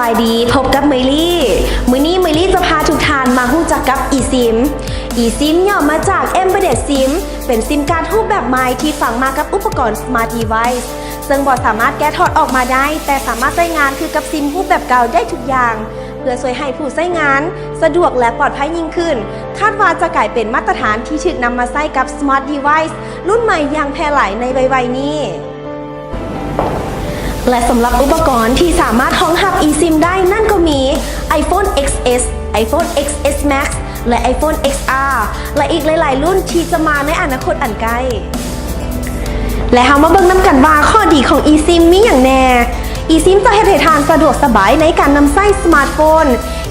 ายดีพบกับเมลี่มื้อนี้เมลี่จะพาทุกท่านมารู้จักกับ eSIM ย่อมาจาก Embedded SIM เป็นซิมการ์ดรูปแบบใหม่ที่ฝังมากับอุปกรณ์ Smart Device ซึ่งบ่สามารถแกะถอดออกมาได้แต่สามารถใช้งานคือกับซิมรูปแบบเก่าได้ทุกอย่างเพื่อช่วยให้ผู้ใช้งานสะดวกและปลอดภัยยิ่งขึ้นคาดว่าจะกลายเป็นมาตรฐานที่ถูกนำมาใช้กับ Smart Device รุ่นใหม่อย่างแพร่หลายในไวๆนี้และสำหรับอุปกรณ์ที่สามารถรองรับ eSIM ได้นั่นก็มี iPhone XS iPhone XS Max และ iPhone XR และอีกหลายๆรุ่นที่จะมาในอนาคตอันใกล้และเฮามาเบิ่งนำกันว่าข้อดีของ eSIM มีอย่างแน่ eSIM จะเฮ็ดให้ท่านสะดวกสบายในการนำใช้สมาร์ทโฟน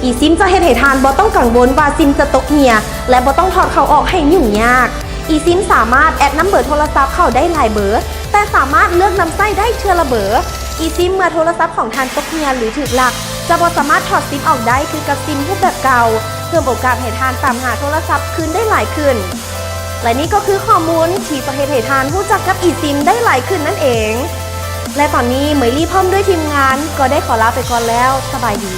eSIM จะเฮ็ดให้ท่านบ่ต้องกังวลว่าซิมจะตกเหี่ยและบ่ต้องถอดเข้าออกให้ยุ่งยาก eSIM สามารถแอดนำเบอร์โทรศัพท์เข้าได้หลายเบอร์แต่สามารถเลือกนำใช้ได้เทื่อละเบอร์ eSIM เมื่อโทรศัพท์ของท่านตกเหี่ยหรือถูกลักจะบ่สามารถถอดซิมออกได้คือกับซิมรูปแบบเก่าเพิ่มโอกาสให้ท่านตามหาโทรศัพท์คืนได้หลายขึ้นและนี่ก็คือข้อมูลที่จะเฮ็ดให้ท่านรู้จักกับ eSIM ได้หลายขึ้นนั่นเองและตอนนี้เมลี่พร้อมด้วยทีมงานก็ได้ขอลาไปก่อนแล้วสบายดี